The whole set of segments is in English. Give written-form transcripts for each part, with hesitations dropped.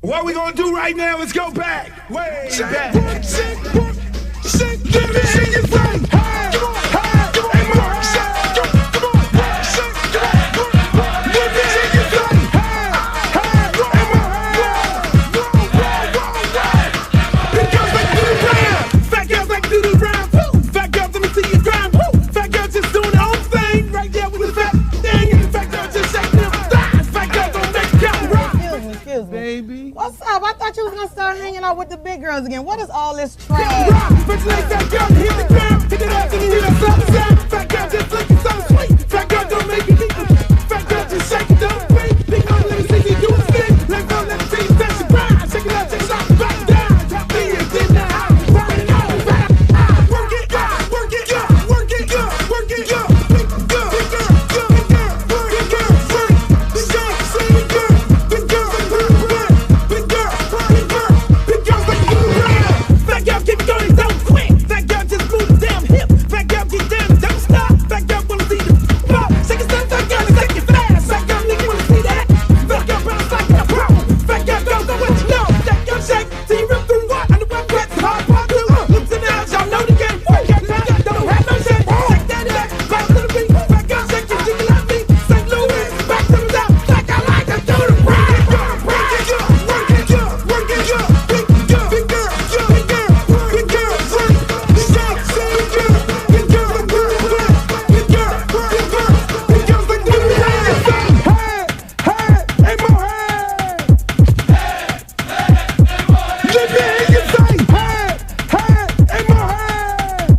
What we gonna do right now is go back, way back. Baby. What's up? I thought you was gonna start hanging out with the big girls again. What is all this trash? Fat girl don't make you deep. Fat girl just shake it, don't break. Big girl, let me see you do a thing. Let go, let me see you touch the ground. Shake it out, take it off, back down. Top me is in the house. Work it out, work it, work it, work it, work it, big girl, big girl, big girl, big girl, big girl, big girl, big girl, big girl, big girl, big girls like you around. Fat girl keep going, don't quit. Fat girl just move the damn hip. Fat girl get down, don't stop. Fat girl wanna see the pop. Shake it, stop, fat girl, shake it fast. Fat girl nigga wanna see that. Fat girl bounce like a pro. Fat girl don't know what you know. Fat girl shake till you rip through what? On the web wet, hard part two. Looks in the house, y'all know the game. Fat girl don't have no shit. Shake that back, bounce to the beat. Fat girl shake it, jiggle like me. St. Louis, back to the top. Like I like to do the rap. Work it, work it, work it, big girl, big girl, big girl, big girl, big girl, big girl, big girl, big girl, big girl, big girl, big girls like you around. Hey, hey, more hey. Let me hear you say, hey, hey, more hey.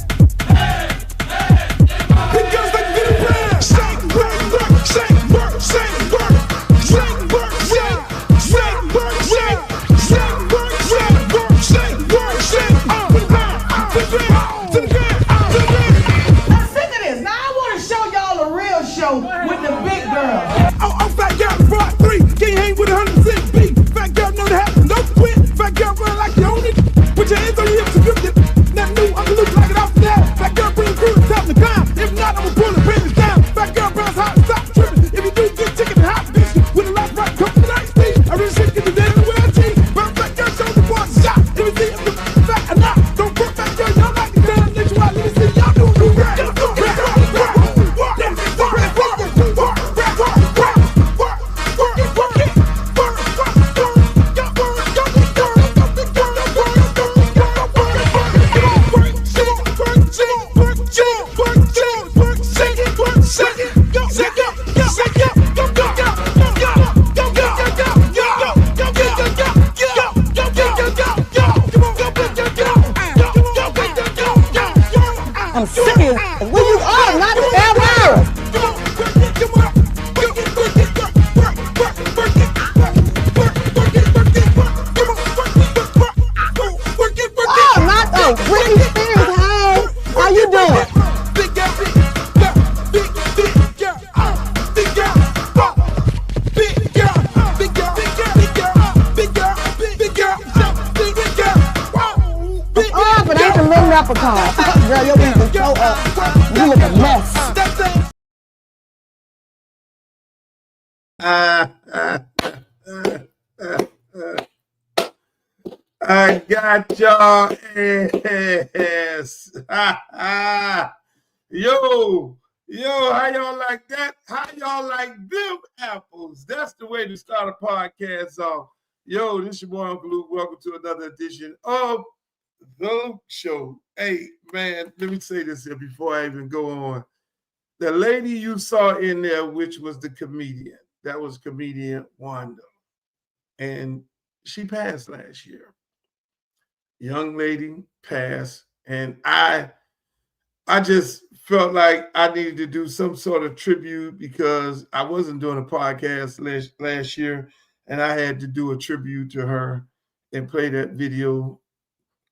Big girls like you around. Shake, work, shake, work, shake, work, shake, work, shake, shake, work, shake, shake, work, shake, work, shake, work, shake, to the ground, to the ground, to the ground, to the ground. Now sick of this. Now I want to show y'all a real show with the big girls. Oh, fat girl, fraud 3, can't hang with 100% beat. Fat girl know the happen, don't quit. Fat girl run like you own it. Put your hands on your hips and grip it. Not new, I'm gonna look like it off the now. Fat girl bring the crew to top the climb. If not, I'ma pull the business down. Fat girl bounce hot and stop tripping. If you do get chicken and hot bitch with a lot right, come to the night speed. I really shit get the dead in the well cheese. Bounce fat girl, show the boys a shot. Let me see if the fat or not. Don't put fat girl, y'all like the damn nature. Let me see y'all do the rap. I'm serious. Where you are, not ever. Oh, not the Britney Spears. Hey, how you doing? Oh, but ain't the little leprechaun. Girl, your wings is so up. You look a mess. I got y'all ass. Yo, how y'all like that? How y'all like them apples? That's the way to start a podcast off. Yo, this is your boy Uncle Luke. Welcome to another edition of The Show. Hey, man, let me say this here before I even go on. The lady you saw in there, which was the comedian, that was comedian Wanda. And she passed last year. Young lady passed. And I just felt like I needed to do some sort of tribute because I wasn't doing a podcast last year. And I had to do a tribute to her and play that video,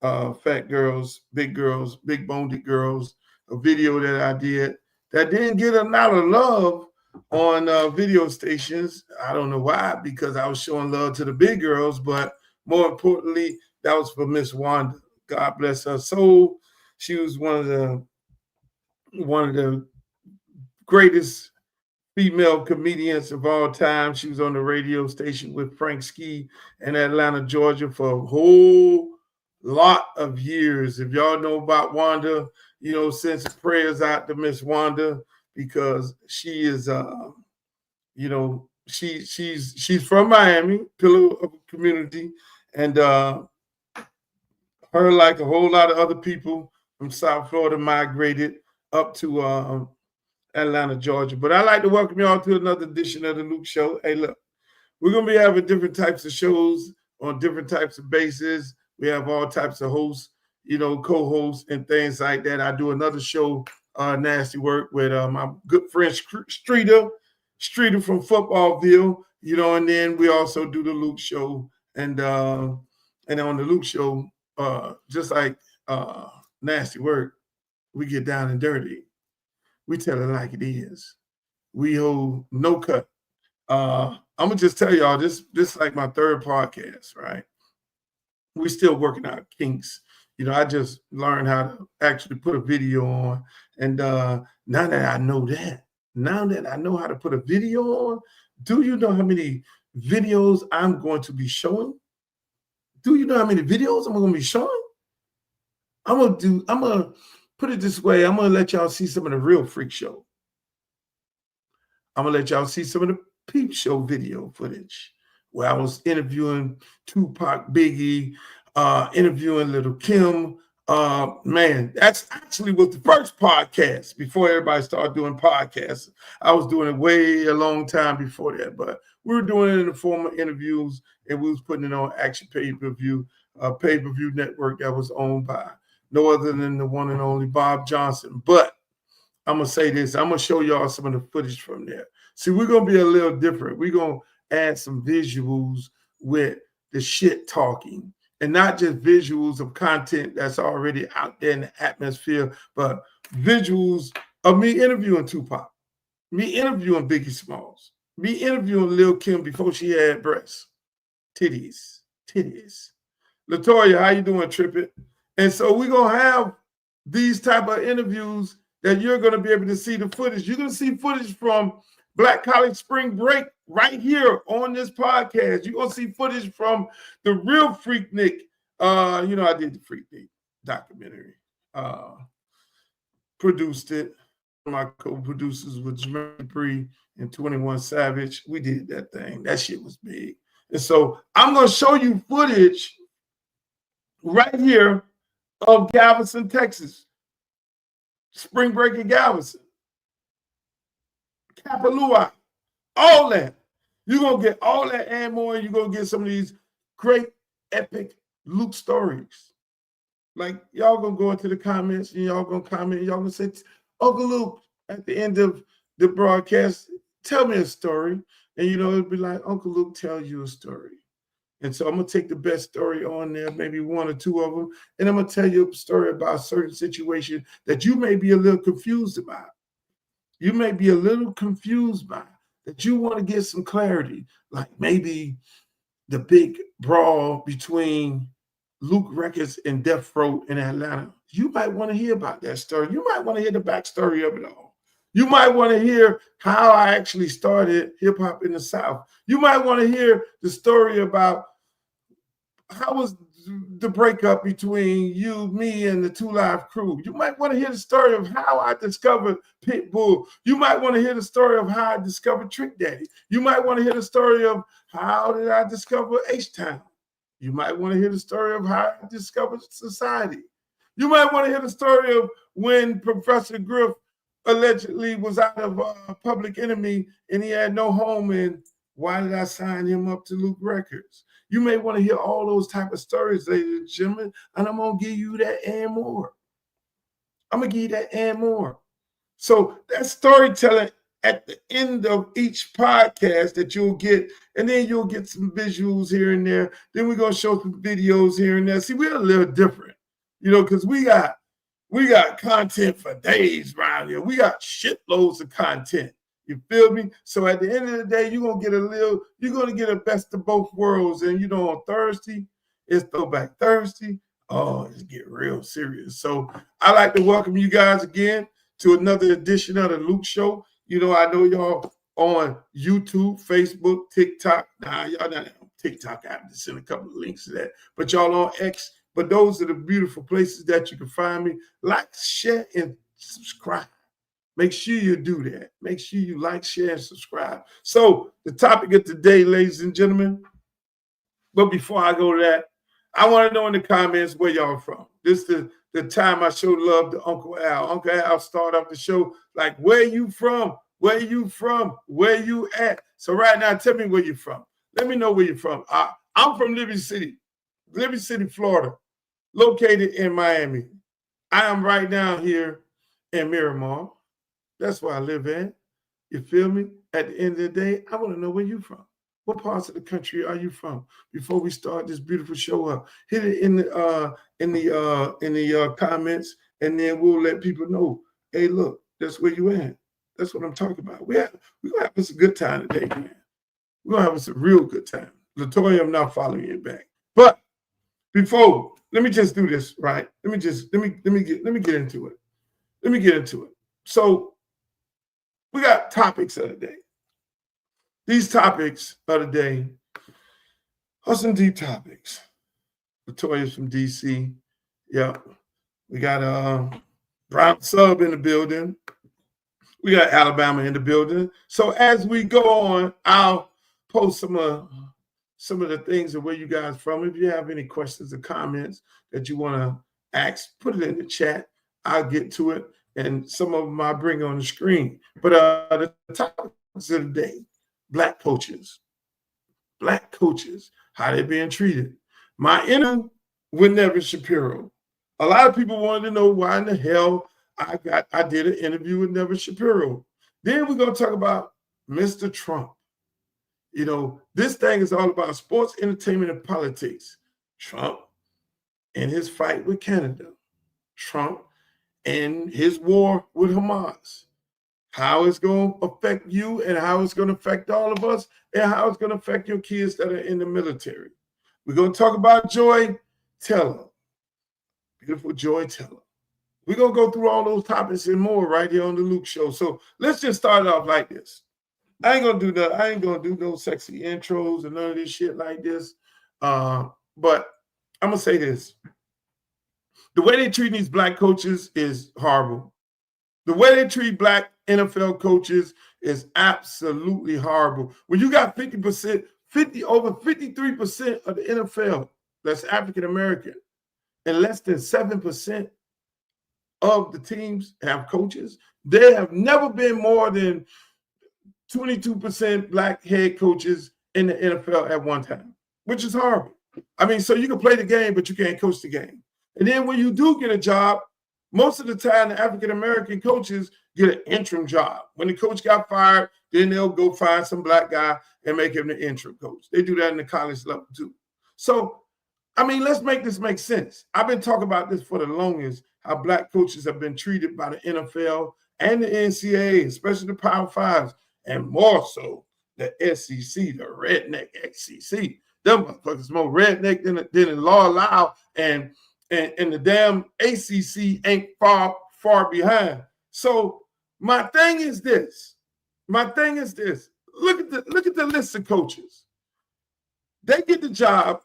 Fat Girls, Big Boned Girls, a video that I did that didn't get a lot of love on video stations. I don't know why, because I was showing love to the big girls, but more importantly, that was for Miss Wanda. God bless her soul. She was one of the greatest female comedians of all time. She was on the radio station with Frank Ski in Atlanta, Georgia for a whole lot of years. If y'all know about Wanda, send some prayers out to Miss Wanda because she is she's from Miami, pillar of a community, and her, like a whole lot of other people from South Florida, migrated up to Atlanta, Georgia. But I'd like to welcome y'all to another edition of the Luke Show. Hey, look, we're going to be having different types of shows on different types of bases. We have all types of hosts, co-hosts and things like that. I do another show, Nasty Work, with my good friend Streeter from Footballville, and then we also do the Luke Show. And on the Luke Show, just like Nasty Work, we get down and dirty. We tell it like it is. We hold no cut. I'm gonna just tell y'all this is like my third podcast, right? We still working out kinks. I just learned how to actually put a video on. And now that I know how to put a video on, do you know how many videos I'm going to be showing? Do you know how many videos I'm going to be showing? I'm going to put it this way. I'm going to let y'all see some of the real freak show. I'm going to let y'all see some of the peep show video footage where I was interviewing Tupac, Biggie, interviewing Little Kim. Man, that's actually was the first podcast before everybody started doing podcasts. I was doing it way a long time before that, but we were doing it in the form of interviews, and we was putting it on Action Pay-Per-View, a pay-per-view network that was owned by no other than the one and only Bob Johnson. But I'm going to say this. I'm going to show y'all some of the footage from there. See, we're going to be a little different. We're going to add some visuals with the shit talking, and not just visuals of content that's already out there in the atmosphere, but visuals of me interviewing Tupac, me interviewing Biggie Smalls, me interviewing Lil Kim before she had breasts, titties. Latoya, how you doing, Trippet? And so we're going to have these type of interviews that you're going to be able to see the footage. You're going to see footage from Black College Spring Break right here on this podcast. You're going to see footage from the real Freaknik. I did the Freaknik documentary. Produced it. My co-producers were Jermaine Bree and 21 Savage. We did that thing. That shit was big. And so I'm going to show you footage right here of Galveston, Texas. Spring break in Galveston. Kapalua. All that. You're going to get all that and more. You're going to get some of these great, epic Luke stories. Like, y'all going to go into the comments and y'all going to comment. And y'all going to say, Uncle Luke, at the end of the broadcast, tell me a story. And, it'll be like, Uncle Luke tell you a story. And so I'm going to take the best story on there, maybe one or two of them, and I'm going to tell you a story about a certain situation that you may be a little confused about. You may be a little confused by that you want to get some clarity, like maybe the big brawl between Luke Records and Death Row in Atlanta. You might want to hear about that story. You might want to hear the backstory of it all. You might want to hear how I actually started hip-hop in the South. You might want to hear the story about how was the breakup between you, me, and the Two Live crew. You might want to hear the story of how I discovered Pitbull. You might want to hear the story of how I discovered Trick Daddy. You might want to hear the story of how did I discover H-Town. You might want to hear the story of how I discovered Society. You might want to hear the story of when Professor Griff allegedly was out of Public Enemy and he had no home, and why did I sign him up to Luke Records? You may want to hear all those type of stories, ladies and gentlemen, and I'm going to give you that and more. I'm going to give you that and more. So that storytelling at the end of each podcast that you'll get, and then you'll get some visuals here and there. Then we're going to show some videos here and there. See, we're a little different, because we got content for days around here. We got shitloads of content. You feel me? So at the end of the day, you're going to get a best of both worlds. And, on Thursday, it's Throwback Thursday. Oh, it's get real serious. So I'd like to welcome you guys again to another edition of the Luke Show. I know y'all on YouTube, Facebook, TikTok. Nah, y'all not on TikTok. I have to send a couple of links to that. But y'all on X. But those are the beautiful places that you can find me. Like, share, and subscribe. Make sure you do that. Make sure you like, share, and subscribe. So the topic of today, ladies and gentlemen, but before I go to that, I want to know in the comments where y'all from. This is the time I show love to Uncle Al. Uncle Al start off the show like, where you from? Where you from? Where you at? So right now, tell me where you from. Let me know where you're from. I'm from Liberty City, Florida, located in Miami. I am right down here in Miramar. That's where I live in. You feel me? At the end of the day, I want to know where you from. What parts of the country are you from? Before we start this beautiful show up, hit it in the comments, and then we'll let people know. Hey, look, that's where you at. That's what I'm talking about. We're gonna have us a good time today, man. We're gonna have us a real good time. Latoya, I'm not following you back. But before, let me just do this, right? Let me get into it. Let me get into it. So we got topics of the day. These topics of the day are some deep topics. Latoya's from DC. Yeah. We got Brown Sub in the building. We got Alabama in the building. So as we go on, I'll post some of the things of where you guys from. If you have any questions or comments that you want to ask, put it in the chat. I'll get to it. And some of them I'll bring on the screen. But the topics of the day, Black coaches, how they being treated. My interview with Nevin Shapiro. A lot of people wanted to know why in the hell I did an interview with Nevin Shapiro. Then we're going to talk about Mr. Trump. You know, this thing is all about sports, entertainment, and politics. Trump and his fight with Canada. Trump and his war with Hamas. How it's going to affect you and how it's going to affect all of us and how it's going to affect your kids that are in the military. We're going to talk about Joy Teller. Beautiful Joy Teller. We're going to go through all those topics and more right here on the Luke Show. So let's just start off like this. I ain't going to do no sexy intros and none of this shit like this. But I'm going to say this. The way they treat these black coaches is horrible. The way they treat black NFL coaches is absolutely horrible. When you got over 53% of the NFL that's African American, and less than 7% of the teams have coaches, there have never been more than 22% black head coaches in the NFL at one time, which is horrible. I mean, so you can play the game, but you can't coach the game. And then when you do get a job, most of the time, the African-American coaches get an interim job. When the coach got fired, then they'll go find some black guy and make him the interim coach. They do that in the college level too. So, I mean, let's make this make sense. I've been talking about this for the longest, how black coaches have been treated by the NFL and the NCAA, especially the Power Fives, and more so the SEC, the redneck SEC. Them motherfuckers more redneck than the law allow, and the damn ACC ain't far behind. So my thing is this. Look at the list of coaches. They get the job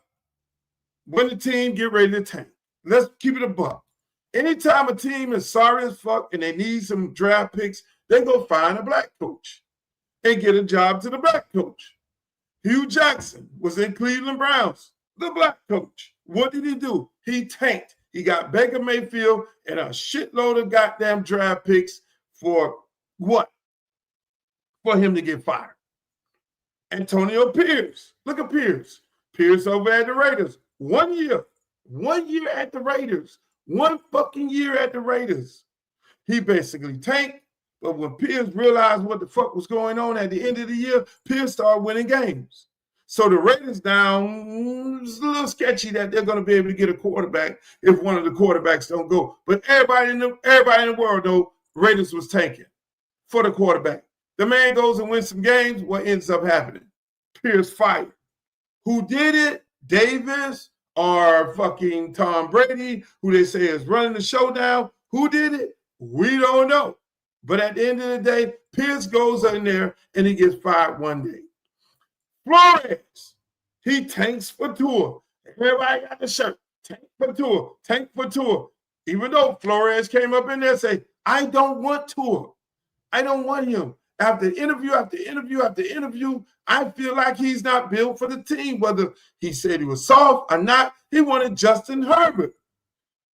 when the team get ready to tank. Let's keep it a buck. Anytime a team is sorry as fuck and they need some draft picks, they go find a black coach and get a job to the black coach. Hugh Jackson was in Cleveland Browns, the black coach. What did he do? He tanked. He got Baker Mayfield and a shitload of goddamn draft picks for what? For him to get fired. Antonio Pierce. Look at Pierce. Pierce over at the Raiders. 1 year. 1 year at the Raiders. 1 fucking year at the Raiders. He basically tanked. But when Pierce realized what the fuck was going on at the end of the year, Pierce started winning games. So the Raiders now, it's a little sketchy that they're going to be able to get a quarterback if one of the quarterbacks don't go. But everybody in the world, though, Raiders was tanking for the quarterback. The man goes and wins some games. What ends up happening? Pierce fired. Who did it? Davis or fucking Tom Brady, who they say is running the show now? Who did it? We don't know. But at the end of the day, Pierce goes in there and he gets fired one day. Flores, he tanks for Tua. Everybody got the shirt. Tank for Tua. Tank for Tua. Even though Flores came up in there and say, I don't want Tua. I don't want him. After interview after interview after interview, I feel like he's not built for the team. Whether he said he was soft or not, he wanted Justin Herbert.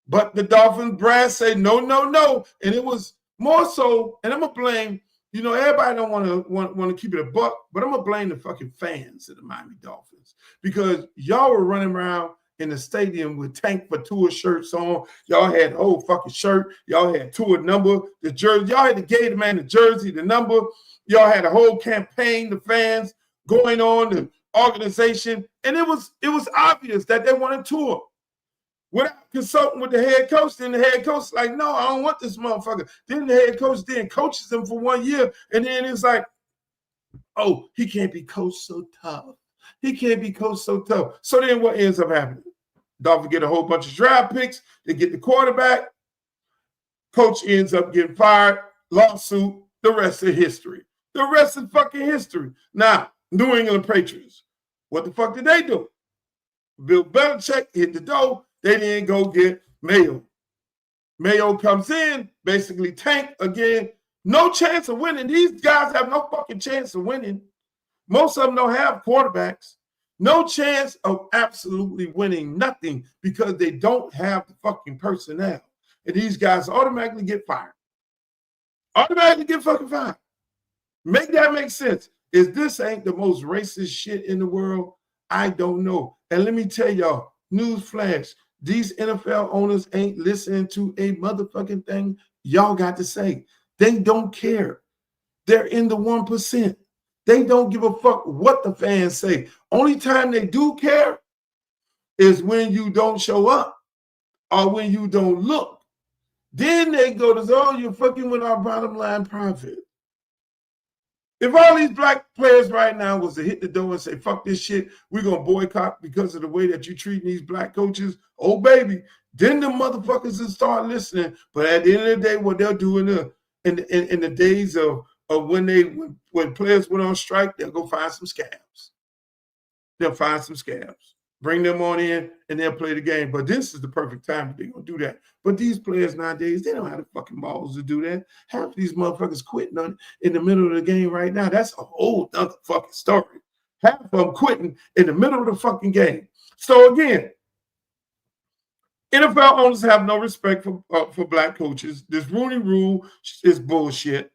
But the Dolphins brass say no, no, no. And it was more so, and I'm going to blame, everybody don't want to keep it a buck, but I'm going to blame the fucking fans of the Miami Dolphins because y'all were running around in the stadium with Tank for Tua shirts on. Y'all had the whole fucking shirt. Y'all had Tua number, the jersey. Y'all had the Gator man, the jersey, the number. Y'all had a whole campaign, the fans going on, the organization. And it was obvious that they wanted Tua. Without consulting with the head coach, then the head coach like, no, I don't want this motherfucker. Then the head coach then coaches him for 1 year. And then it's like, oh, he can't be coached so tough. He can't be coached so tough. So then what ends up happening? Dolphins get a whole bunch of draft picks. They get the quarterback. Coach ends up getting fired. Lawsuit. The rest is history. The rest is fucking history. Now, New England Patriots. What the fuck did they do? Bill Belichick hit the door. They didn't go get Mayo. Mayo comes in, basically tank again. No chance of winning. These guys have no fucking chance of winning. Most of them don't have quarterbacks. No chance of absolutely winning nothing because they don't have the fucking personnel. And these guys automatically get fired. Automatically get fucking fired. Make that make sense. Is this ain't the most racist shit in the world? I don't know. And let me tell y'all, news flash, these NFL owners ain't listening to a motherfucking thing y'all got to say. They don't care. They're in the 1%. They don't give a fuck what the fans say. Only time they do care is when you don't show up or when you don't look. Then they go to, oh, you're fucking with our bottom line profit. If all these black players right now was to hit the door and say, fuck this shit, we're going to boycott because of the way that you treat these black coaches, oh, baby, then the motherfuckers will start listening. But at the end of the day, what they'll do in the days of when players went on strike, they'll go find some scabs. They'll find some scabs, bring them on in, and they'll play the game. But this is the perfect time that they're going to do that. But these players nowadays, they don't have the fucking balls to do that. Half of these motherfuckers quitting in the middle of the game right now. That's a whole other fucking story. Half of them quitting in the middle of the fucking game. So again, NFL owners have no respect for black coaches. This Rooney Rule is bullshit.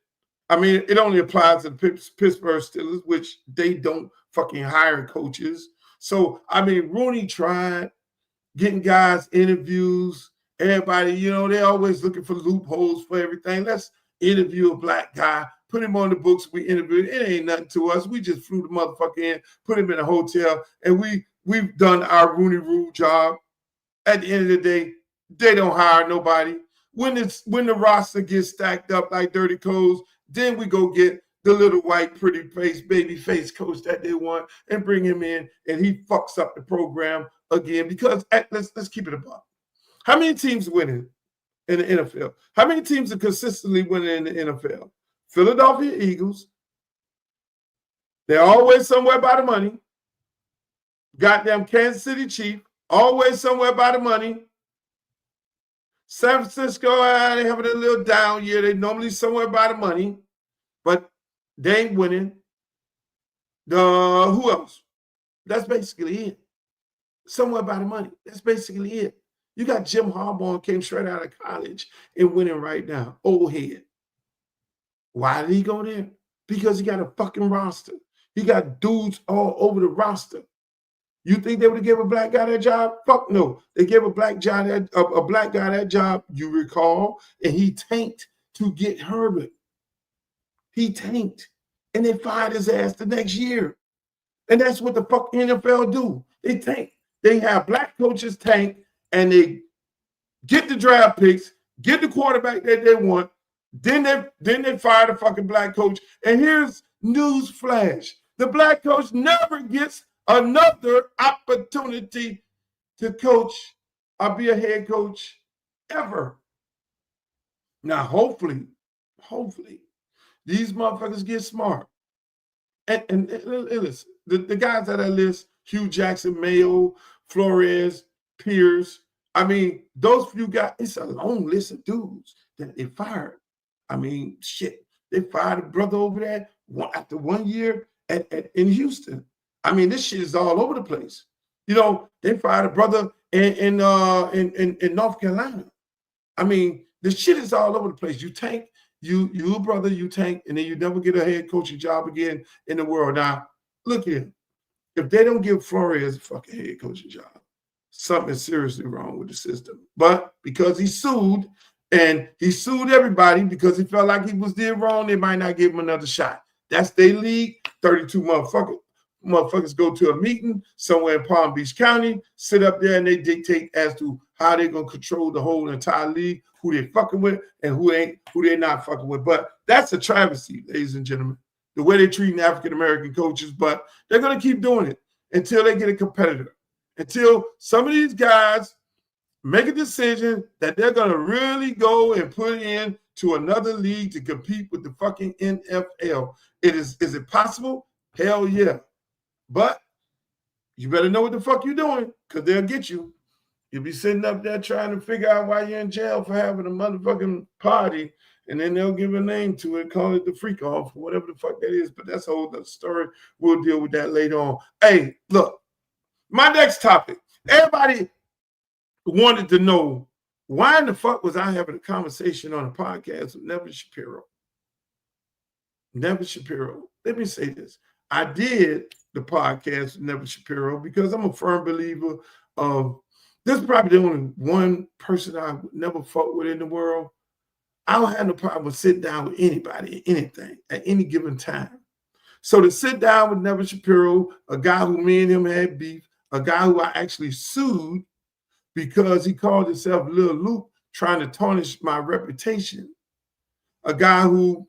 I mean, it only applies to the Pittsburgh Steelers, which they don't fucking hire coaches. So, I mean, Rooney tried getting guys interviews. Everybody, they're always looking for loopholes for everything. Let's interview a black guy, put him on the books. We interviewed. It ain't nothing to us. We just flew the motherfucker in, put him in a hotel, and we've done our Rooney Rule job. At the end of the day, they don't hire nobody. When the roster gets stacked up like dirty coals, then we go get the little white, pretty face, baby face coach that they want and bring him in, and he fucks up the program again. Because let's keep it above. How many teams winning in the NFL? How many teams are consistently winning in the NFL? Philadelphia Eagles. They're always somewhere by the money. Goddamn Kansas City Chiefs. Always somewhere by the money. San Francisco, they having a little down year. They normally somewhere by the money, but they ain't winning. Who else? That's basically it. Somewhere by the money. That's basically it. You got Jim Harbaugh came straight out of college and winning right now. Old head. Why did he go there? Because he got a fucking roster. He got dudes all over the roster. You think they would have given a black guy that job? Fuck no. They gave a black guy that job, you recall, and he tanked to get Herbert. He tanked. And they fired his ass the next year. And that's what the fuck NFL do. They tank. They have black coaches tank, and they get the draft picks, get the quarterback that they want. Then they fire the fucking black coach. And here's news flash. The black coach never gets another opportunity to coach or be a head coach ever. Now, hopefully, hopefully, these motherfuckers get smart. And listen, the guys that I list, Hugh Jackson, Mayo, Flores, Pierce, I mean, those few guys, it's a long list of dudes that they fired. I mean, shit, they fired a brother over there after 1 year in Houston. I mean, this shit is all over the place. You know, they fired a brother in North Carolina. I mean, the shit is all over the place. You tank, you a brother, you tank, and then you never get a head coaching job again in the world. Now, look here. If they don't give Flores a fucking head coaching job, something is seriously wrong with the system. But because he sued, and he sued everybody because he felt like he was did wrong, they might not give him another shot. That's their league. 32 motherfuckers go to a meeting somewhere in Palm Beach County, sit up there, and they dictate as to how they're gonna control the whole entire league, who they fucking with and who they're not fucking with. But that's a travesty, ladies and gentlemen, the way they're treating African American coaches. But they're gonna keep doing it until they get a competitor, until some of these guys make a decision that they're gonna really go and put in to another league to compete with the fucking NFL. Is it possible? Hell yeah. But you better know what the fuck you're doing, because they'll get you. You'll be sitting up there trying to figure out why you're in jail for having a motherfucking party, and then they'll give a name to it, call it the freak off, or whatever the fuck that is. But that's a whole other story. We'll deal with that later on. Hey, look, my next topic. Everybody wanted to know, why in the fuck was I having a conversation on a podcast with Nevin Shapiro? Nevin Shapiro. Let me say this. I did the podcast with Nevin Shapiro because I'm a firm believer of, this is probably the only one person I would never fuck with in the world. I don't have no problem with sitting down with anybody, anything, at any given time. So to sit down with Nevin Shapiro, a guy who me and him had beef, a guy who I actually sued because he called himself Lil Luke, trying to tarnish my reputation, a guy who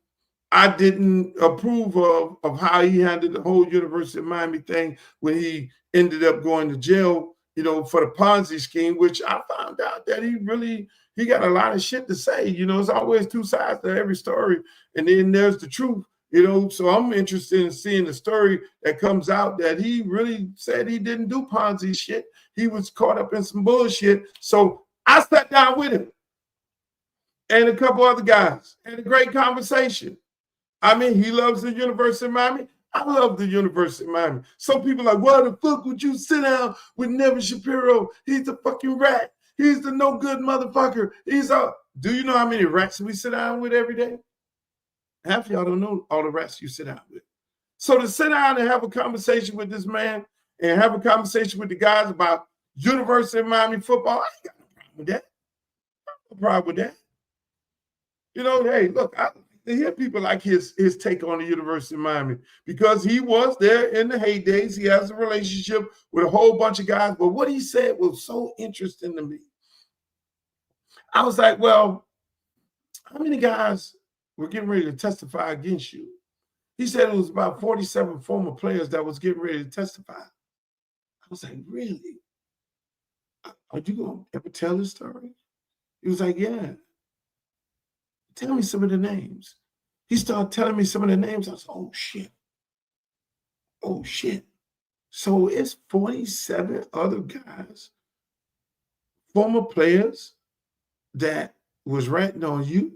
I didn't approve of how he handled the whole University of Miami thing when he ended up going to jail, you know, for the Ponzi scheme, which I found out that he got a lot of shit to say. You know, it's always two sides to every story. And then there's the truth, you know. So I'm interested in seeing the story that comes out that he really said he didn't do Ponzi shit. He was caught up in some bullshit. So I sat down with him and a couple other guys, had a great conversation. I mean, he loves the University of Miami. I love the University of Miami. Some people are like, why the fuck would you sit down with Nevin Shapiro? He's a fucking rat. He's the no good motherfucker. Do you know how many rats we sit down with every day? Half of y'all don't know all the rats you sit down with. So to sit down and have a conversation with this man and have a conversation with the guys about University of Miami football, I ain't got no problem with that. No problem with that. You know, hey, look, I hear people like his take on the University of Miami, because he was there in the heydays. He has a relationship with a whole bunch of guys. But what he said was so interesting to me. I was like, well, how many guys were getting ready to testify against you? He said it was about 47 former players that was getting ready to testify. I was like, really? Are you going to ever tell this story? He was like, yeah. Tell me some of the names. He started telling me some of the names. I was like, oh, shit. Oh, shit. So it's 47 other guys, former players, that was ranting on you.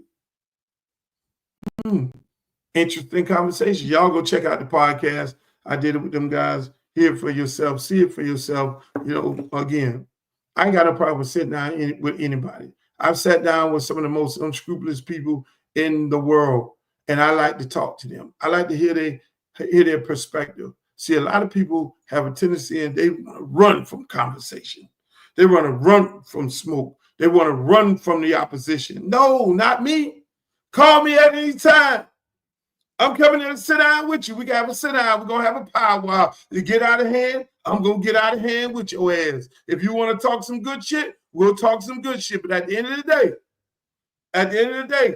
Interesting conversation. Y'all go check out the podcast. I did it with them guys. Hear it for yourself. See it for yourself. You know, again, I ain't got no problem with sitting down with anybody. I've sat down with some of the most unscrupulous people in the world, and I like to talk to them. I like to hear their perspective. See, a lot of people have a tendency, and they want to run from conversation. They want to run from smoke. They want to run from the opposition. No, not me. Call me at any time. I'm coming in to sit down with you. We got to sit down. We're going to have a powwow. You get out of hand, I'm going to get out of hand with your ass. If you want to talk some good shit, we'll talk some good shit. But at the end of the day,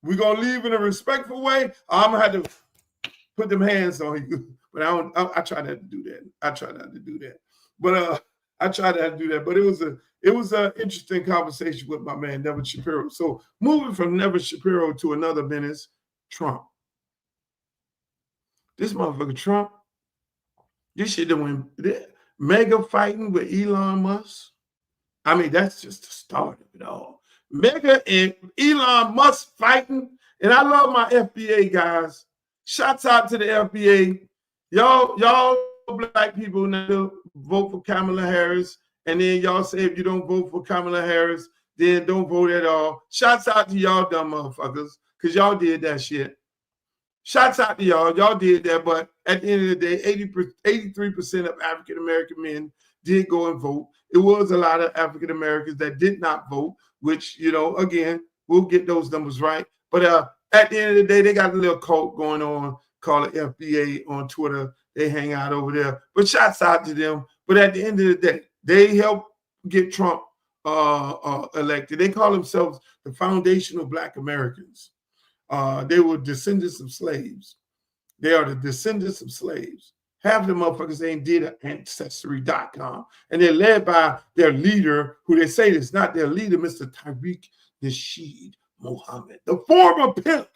we're going to leave in a respectful way. I'm going to have to put them hands on you. But I try not to do that. But I tried to do that, but it was an interesting conversation with my man Nevin Shapiro. So moving from Nevin Shapiro to another menace, Trump. This motherfucker Trump, this shit that went mega fighting with Elon Musk. I mean, that's just the start of it all. Mega and Elon Musk fighting. And I love my FBA guys. Shouts out to the FBA. Y'all black people now vote for Kamala Harris. And then y'all say if you don't vote for Kamala Harris, then don't vote at all. Shouts out to y'all dumb motherfuckers, because y'all did that shit. Shouts out to y'all. Y'all did that. But at the end of the day, 83% of African-American men did go and vote. It was a lot of African-Americans that did not vote, which, again, we'll get those numbers right. But at the end of the day, they got a little cult going on called the FBA on Twitter. They hang out over there. But shouts out to them. But at the end of the day, they helped get Trump elected. They call themselves the Foundational Black Americans. They were descendants of slaves. They are the descendants of slaves. Half of the motherfuckers ain't did an Ancestry.com. And they're led by their leader, who they say is not their leader, Mr. Tariq Nasheed Muhammad, the former pimp,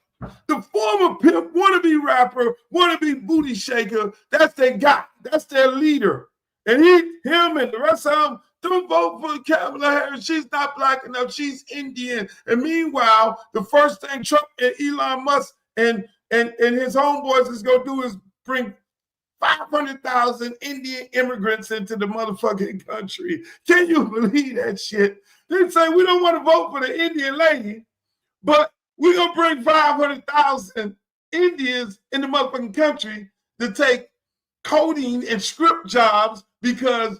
wannabe rapper, wannabe booty shaker. That's their guy. That's their leader. And him and the rest of them don't vote for Kamala Harris. She's not black enough. She's Indian. And meanwhile, the first thing Trump and Elon Musk and his homeboys is going to do is bring 500,000 Indian immigrants into the motherfucking country. Can you believe that shit? They say we don't want to vote for the Indian lady, but we're going to bring 500,000 Indians in the motherfucking country to take coding and script jobs because,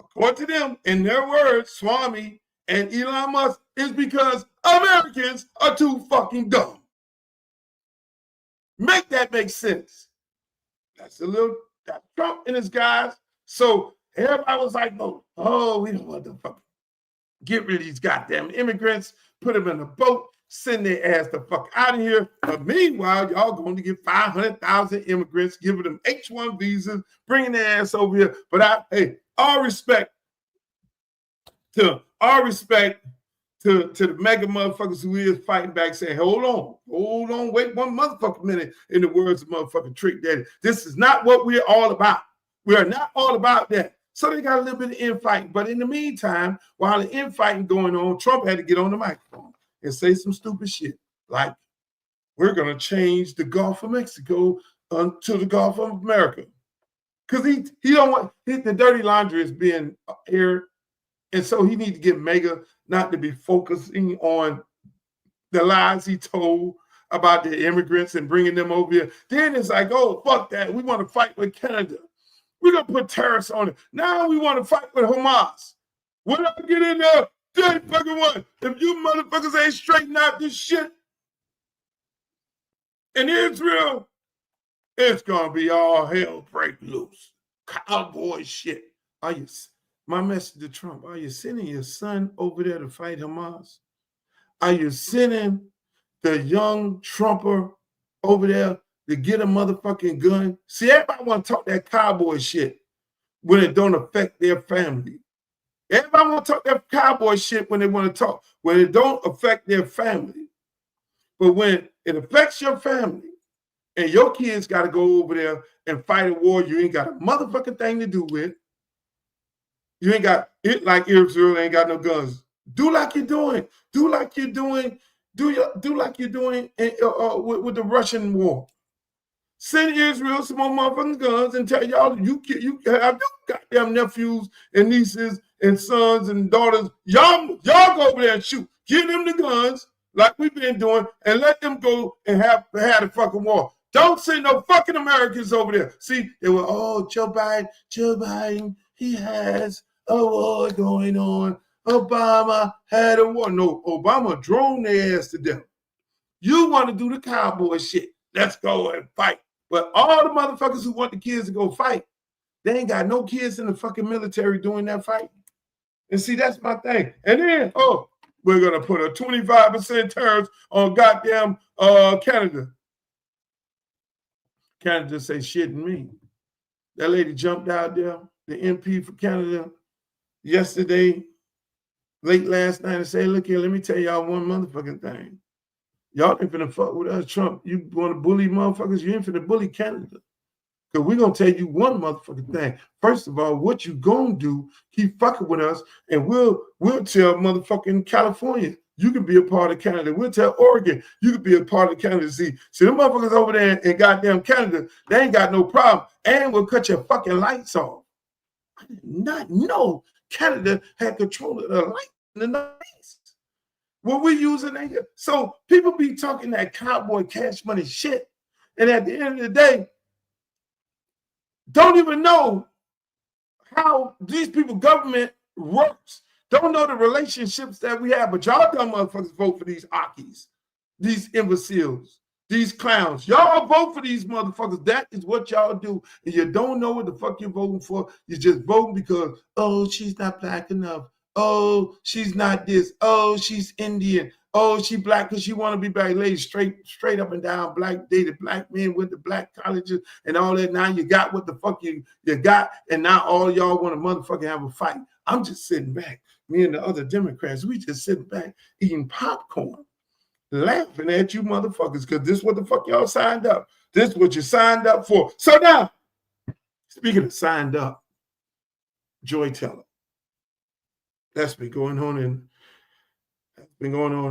according to them, in their words, Swami and Elon Musk, is because Americans are too fucking dumb. Make that make sense. That's Trump and his guys. So everybody was like, oh, we don't want to fucking get rid of these goddamn immigrants, put them in a boat, send their ass the fuck out of here. But meanwhile, y'all going to get 500,000 immigrants, giving them H-1 visas, bringing their ass over here. But all respect to the mega motherfuckers who is fighting back, saying, hold on, wait one motherfucking minute, in the words of motherfucking Trick Daddy. This is not what we're all about. We are not all about that. So they got a little bit of infighting. But in the meantime, while the infighting going on, Trump had to get on the microphone and say some stupid shit like, we're going to change the Gulf of Mexico to the Gulf of America. Because he don't want, the dirty laundry is being aired. And so he needs to get Mega not to be focusing on the lies he told about the immigrants and bringing them over here. Then it's like, oh, fuck that. We want to fight with Canada. We're going to put tariffs on it. Now we want to fight with Hamas. When I get in there, day fucking one, if you motherfuckers ain't straighten out this shit in Israel, it's going to be all hell break loose. Cowboy shit. My message to Trump, are you sending your son over there to fight Hamas? Are you sending the young Trumper over there to get a motherfucking gun? See, everybody want to talk that cowboy shit when it don't affect their family. Everybody want to talk that cowboy shit when they want to talk, when it don't affect their family. But when it affects your family and your kids got to go over there and fight a war you ain't got a motherfucking thing to do with, you ain't got it like Israel ain't got no guns. Do like you're doing. Do like you're doing. Do like you're doing with the Russian war. Send Israel some more motherfucking guns and tell y'all you have goddamn nephews and nieces and sons and daughters. Y'all go over there and shoot. Give them the guns like we've been doing and let them go and have the fucking war. Don't send no fucking Americans over there. See, they were, Joe Biden, he has a war going on. Obama had a war. No, Obama droned their ass to death. You want to do the cowboy shit. Let's go and fight. But all the motherfuckers who want the kids to go fight, they ain't got no kids in the fucking military doing that fight. And see, that's my thing. And then, we're going to put a 25% tariff on goddamn Canada. Canada say shit and me. That lady jumped out there, the MP for Canada. yesterday, late last night, and say, look here, let me tell y'all one motherfucking thing. Y'all ain't finna fuck with us, Trump. You want to bully motherfuckers? You ain't finna bully Canada. Because we're going to tell you one motherfucking thing. First of all, what you going to do, keep fucking with us, and we'll tell motherfucking California, you can be a part of Canada. We'll tell Oregon, you can be a part of Canada. See, them motherfuckers over there in goddamn Canada, they ain't got no problem. And we'll cut your fucking lights off. I did not know Canada had control of the light in the nights. What we're using here. So people be talking that cowboy cash money shit. And at the end of the day, don't even know how these people government works. Don't know the relationships that we have. But y'all dumb motherfuckers vote for these Akis, these imbeciles, these clowns. Y'all vote for these motherfuckers. That is what y'all do. And you don't know what the fuck you're voting for. You're just voting because, oh, she's not black enough. Oh, she's not this. Oh, she's Indian. Oh, she black because she want to be black. Ladies, straight up and down, black, dated black men, went to black colleges and all that. Now you got what the fuck you got, and now all y'all want to motherfucking have a fight. I'm just sitting back. Me and the other Democrats, we just sitting back eating popcorn, laughing at you motherfuckers because this is what the fuck y'all signed up. This is what you signed up for. So now, speaking of signed up, Joy Teller. That's been going on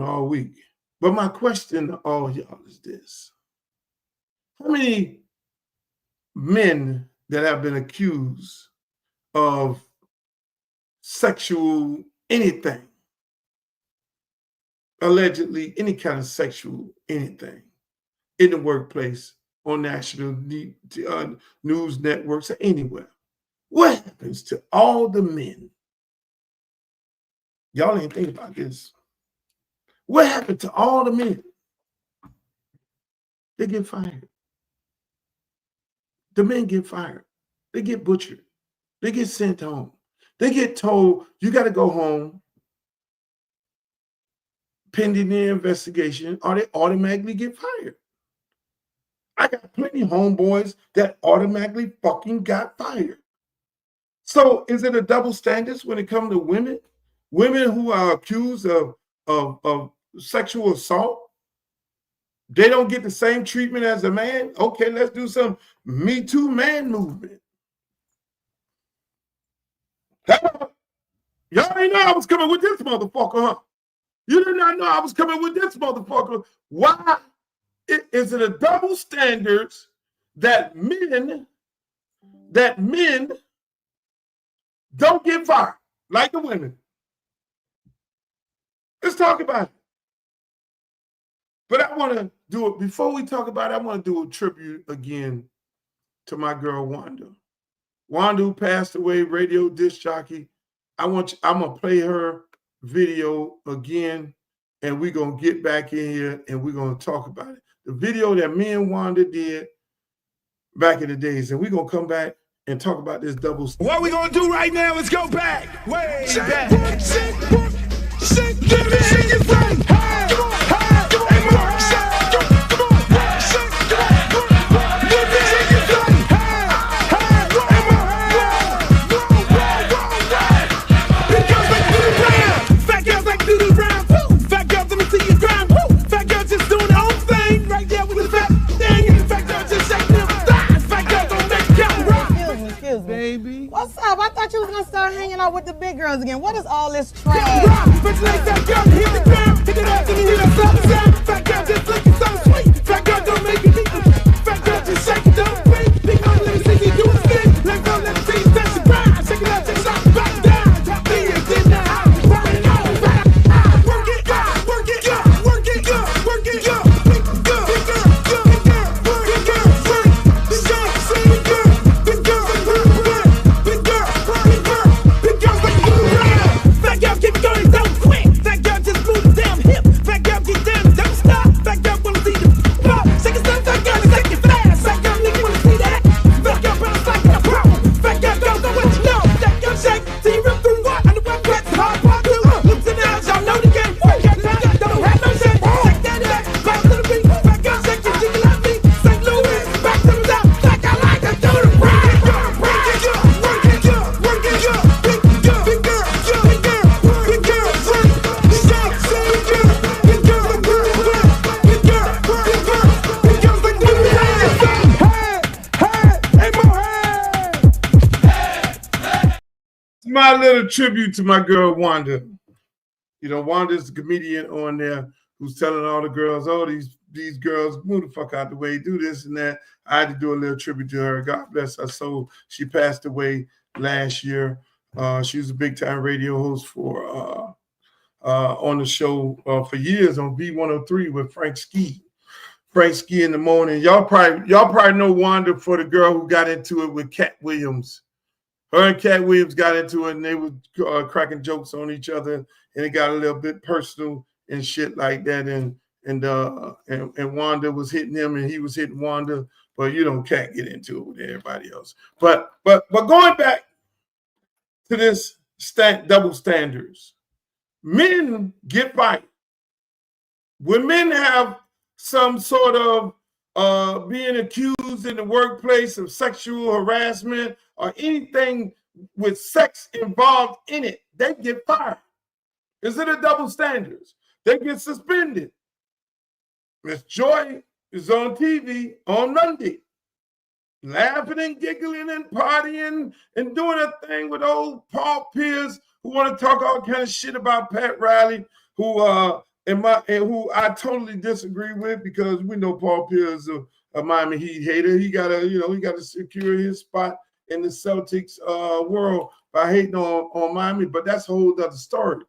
all week. But my question to all y'all is this. How many men that have been accused of sexual anything, allegedly any kind of sexual anything in the workplace, on national news networks, or anywhere, what happens to all the men? Y'all ain't think about this. What happened to all the men? They get fired. The men get fired. They get butchered. They get sent home. They get told, you got to go home pending their investigation, or they automatically get fired. I got plenty of homeboys that automatically fucking got fired. So is it a double standards when it comes to women? Women who are accused of sexual assault, they don't get the same treatment as a man? Okay, let's do some Me Too man movement. Y'all ain't know I was coming with this motherfucker, huh? You did not know I was coming with this motherfucker. Why is it a double standards that men don't get fired like the women? Let's talk about it. But I want to do it, before we talk about it, I want to do a tribute again to my girl Wanda. Wanda, who passed away, radio disc jockey. I'm going to play her video again, and we're going to get back in here and we're going to talk about it. The video that me and Wanda did back in the days, and we're going to come back and talk about this double standard. What we're going to do right now is go back, way back. Shake, give me your thing. Hey, come on, hey, come on, come on, shake, come on, shake, come on, give me your thing. Hey, Big girls like do the round, fat girls like do the round. Fat girls, let me see you grind. Fat girls just doing their own thing, right there with the fat thing. Fat girls just shaking them thighs. Fat girls don't make it count. Excuse me. Baby. What's up? I thought you was gonna start hanging out with the big girls again. What is all this trash? Bitch like that girl, hit the ground, hit it up, and you hear that sound. Fat girl just looking so sweet. Fat girl don't make it equal. Fat girl just shake it, don't break. Big girl, let me see you do a spin. Let go, let me see you touch the ground. Shake it up, take it off, back down. Drop me and get down. Run it out, run it out. Work it, work it, work it, work it, big girl, big girl, big girl, big girl, big girl, big girl, big girl, big girl, big girl, like you around. Fat girl keep going, don't quit. Fat girl just move the damn hip. Fat girl get down, don't stop. Fat girl wanna see My little tribute to my girl Wanda. You know, Wanda's the comedian on there who's telling all the girls, oh, these girls, move the fuck out the way, do this and that. I had to do a little tribute to her. God bless her soul. She passed away last year. She was a big time radio host for on the show for years on B103 with Frank Ski. Frank Ski in the morning. Y'all probably know Wanda for the girl who got into it with Cat Williams. Her and Cat Williams got into it, and they were cracking jokes on each other, and it got a little bit personal and shit like that. And Wanda was hitting him, and he was hitting Wanda. But you don't can't get into it with everybody else. But going back to this double standards, men get fired. When men have some sort of being accused in the workplace of sexual harassment or anything with sex involved in it, they get fired. Is it a double standards? They get suspended. Miss Joy is on TV on Monday, laughing and giggling and partying and doing a thing with old Paul Pierce, who want to talk all kind of shit about Pat Riley, who I totally disagree with, because we know Paul Pierce is a Miami Heat hater. He gotta secure his spot in the Celtics world by hating on Miami, but that's a whole other story.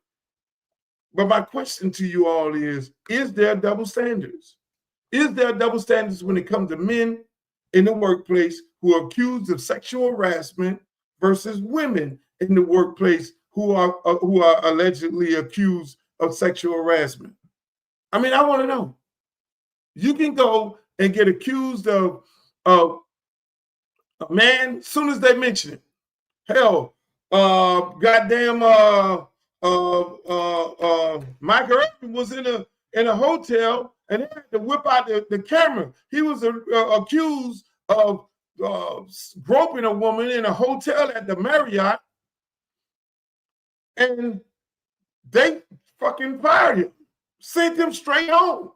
But my question to you all is there double standards? Is there double standards when it comes to men in the workplace who are accused of sexual harassment versus women in the workplace who are allegedly accused of sexual harassment? I mean, I want to know. You can go and get accused of a man as soon as they mention it. Hell, goddamn, Michael Irvin was in a hotel, and they had to whip out the camera. He was accused of groping a woman in a hotel at the Marriott, and they fucking fired him, sent him straight home.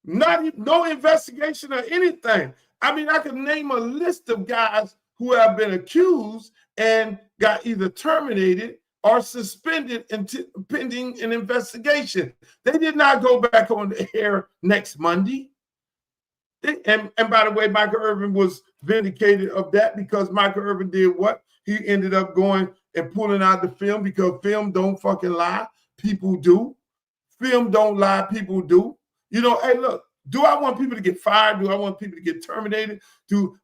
No investigation or anything. I mean, I could name a list of guys who have been accused and got either terminated or suspended pending an investigation. They did not go back on the air next Monday. And by the way, Michael Irvin was vindicated of that, because Michael Irvin did what? He ended up going and pulling out the film, because film don't fucking lie. People do. Film don't lie. People do. You know, hey, look, do I want people to get fired? Do I want people to get terminated?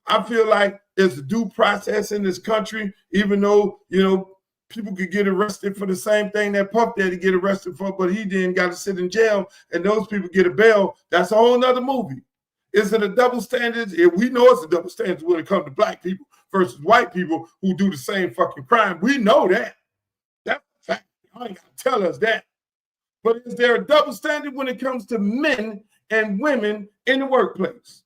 I feel like there's a due process in this country, even though, you know, people could get arrested for the same thing that Puff Daddy get arrested for, but he didn't got to sit in jail, and those people get a bail. That's a whole nother movie. Is it a double standard? Yeah, we know it's a double standard when it comes to black people versus white people who do the same fucking crime. We know that. That's a fact. I ain't got to tell us that. But is there a double standard when it comes to men and women in the workplace?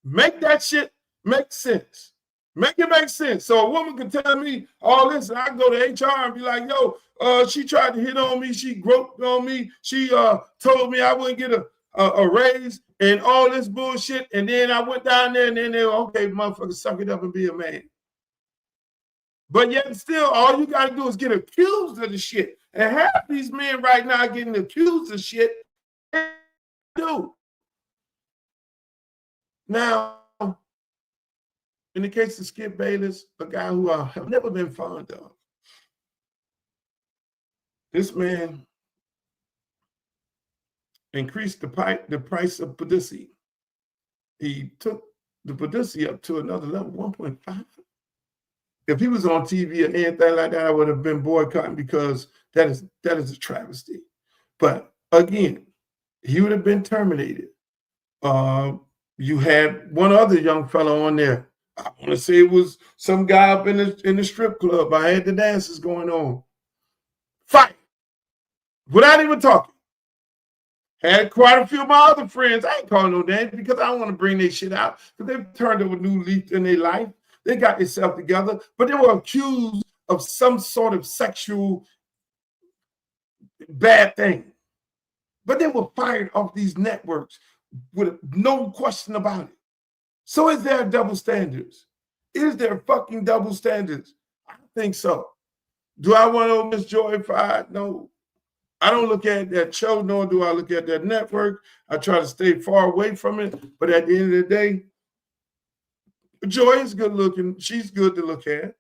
Make that shit make sense. Make it make sense. So a woman can tell me all this, and I can go to HR and be like, yo, she tried to hit on me. She groped on me. She told me I wouldn't get a raise and all this bullshit. And then I went down there, and then they were, okay, motherfucker, suck it up and be a man. But yet still, all you got to do is get accused of the shit. And half these men right now getting accused of shit. Do. Now, in the case of Skip Bayless, a guy who I have never been fond of, this man increased the price of publicity. He took the publicity up to another level, 1.5. If he was on TV or anything like that, I would have been boycotting, because that is a travesty. But again, he would have been terminated. You had one other young fellow on there. I want to say it was some guy up in the strip club. I had the dances going on. Fight. Without even talking. Had quite a few of my other friends. I ain't calling no dance because I don't want to bring their shit out, because they've turned over a new leaf in their life. They got themselves together, but they were accused of some sort of sexual bad thing. But they were fired off these networks with no question about it. So is there double standards? Is there fucking double standards? I think so. Do I want to Miss Joy Five? No. I don't look at that show, nor do I look at that network. I try to stay far away from it. But at the end of the day, Joy is good looking. She's good to look at.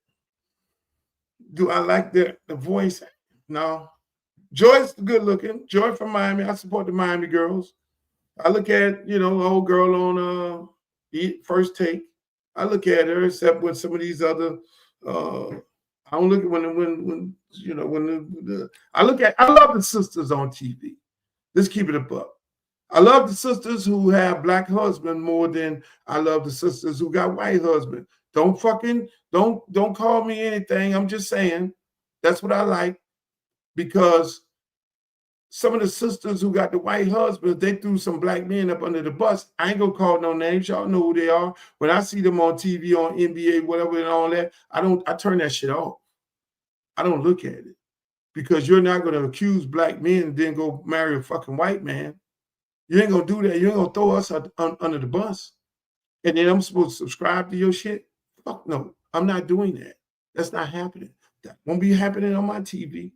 Do I like the voice? No. Joy's good looking. Joy from Miami. I support the Miami girls. I look at, old girl on First Take. I look at her, except with some of these other I don't look at when I love the sisters on TV. Let's keep it a buck. I love the sisters who have black husband more than I love the sisters who got white husband. Don't call me anything. I'm just saying that's what I like, because some of the sisters who got the white husbands, they threw some black men up under the bus. I ain't gonna call no names. Y'all know who they are. When I see them on TV, on NBA, whatever, and all that, I turn that shit off. I don't look at it, because you're not gonna accuse black men and then go marry a fucking white man. You ain't gonna do that. You ain't gonna throw us under the bus. And then I'm supposed to subscribe to your shit? Fuck no. I'm not doing that. That's not happening. That won't be happening on my TV.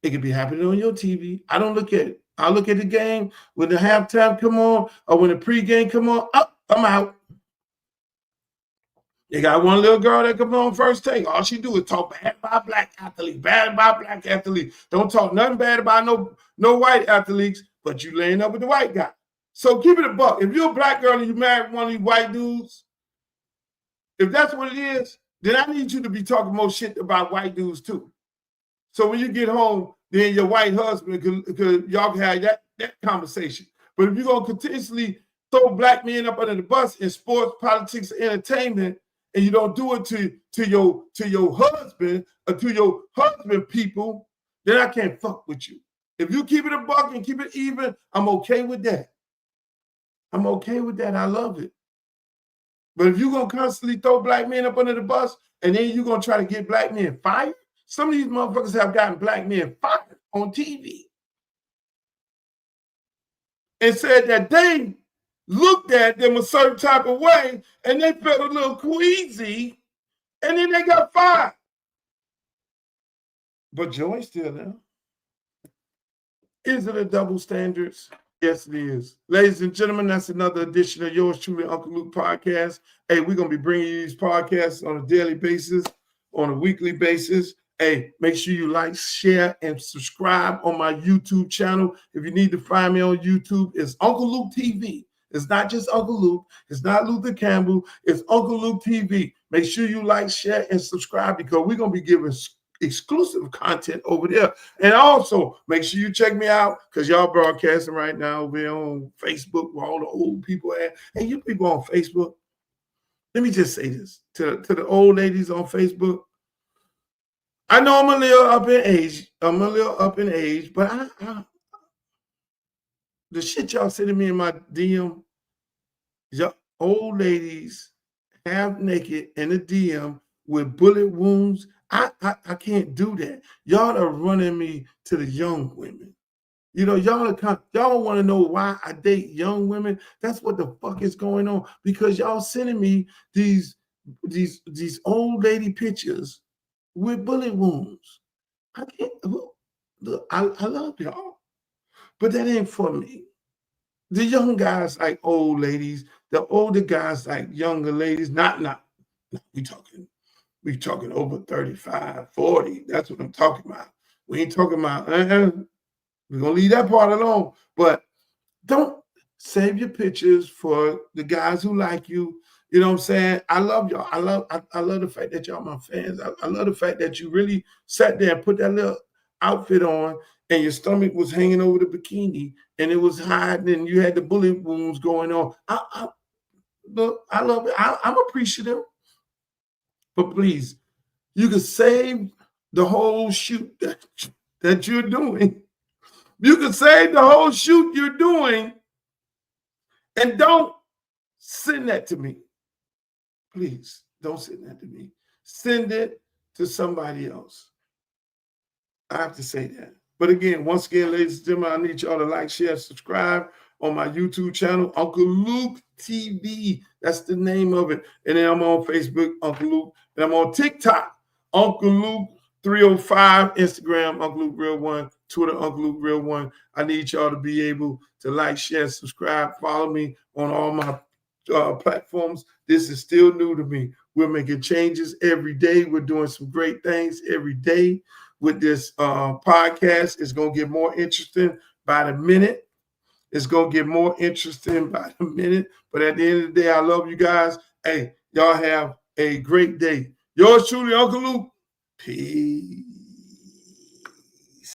It could be happening on your TV. I don't look at it. I look at the game when the halftime come on or when the pregame come on. Up, I'm out. They got one little girl that comes on First Take. All she do is talk bad about black athletes, Don't talk nothing bad about no white athletes, but you laying up with the white guy. So keep it a buck. If you're a black girl and you married one of these white dudes, if that's what it is, then I need you to be talking more shit about white dudes too. So when you get home, then your white husband, because y'all can have that conversation. But if you're going to continuously throw black men up under the bus in sports, politics, entertainment, and you don't do it to your husband or to your husband people, then I can't fuck with you. If you keep it a buck and keep it even, I'm okay with that. I'm okay with that. I love it. But if you're going to constantly throw black men up under the bus and then you're going to try to get black men fired, some of these motherfuckers have gotten black men fired on TV and said that they looked at them a certain type of way and they felt a little queasy and then they got fired. But Joy's still there. Is it a double standards? Yes, it is. Ladies and gentlemen, that's another edition of yours truly, Uncle Luke Podcast. Hey, we're going to be bringing you these podcasts on a daily basis, on a weekly basis. Hey, make sure you like, share, and subscribe on my YouTube channel. If you need to find me on YouTube, it's Uncle Luke TV. It's not just Uncle Luke. It's not Luther Campbell. It's Uncle Luke TV. Make sure you like, share, and subscribe, because we're going to be giving exclusive content over there. And also, make sure you check me out, because y'all broadcasting right now over there on Facebook where all the old people at. Hey, you people on Facebook, let me just say this to the old ladies on Facebook. I know I'm a little up in age. But I the shit y'all sending me in my DM, y'all old ladies half naked in a DM with bullet wounds. I can't do that. Y'all are running me to the young women. Y'all want to know why I date young women. That's what the fuck is going on, because y'all sending me these old lady pictures with bullet wounds. I can't. Look, I love y'all, but that ain't for me. The young guys like old ladies. The older guys like younger ladies. Not. We talking over 35, 40. That's what I'm talking about. We ain't talking about. We're gonna leave that part alone. But don't save your pictures for the guys who like you. You know what I'm saying? I love y'all. I love the fact that y'all my fans. I love the fact that you really sat there and put that little outfit on and your stomach was hanging over the bikini and it was hiding and you had the bullet wounds going on. I love it. I'm appreciative. But please, you can save the whole shoot that you're doing. You can save the whole shoot you're doing and don't send that to me. Please, don't send that to me. Send it to somebody else. I have to say that. But again, once again, ladies and gentlemen, I need y'all to like, share, subscribe on my YouTube channel, Uncle Luke TV. That's the name of it. And then I'm on Facebook, Uncle Luke. And I'm on TikTok, Uncle Luke 305, Instagram, Uncle Luke Real One, Twitter, Uncle Luke Real One. I need y'all to be able to like, share, subscribe, follow me on all my platforms. This is still new to me. We're making changes every day. We're doing some great things every day with this podcast. It's going to get more interesting by the minute. It's going to get more interesting by the minute. But at the end of the day, I love you guys. Hey, y'all have a great day. Yours truly, Uncle Luke. Peace.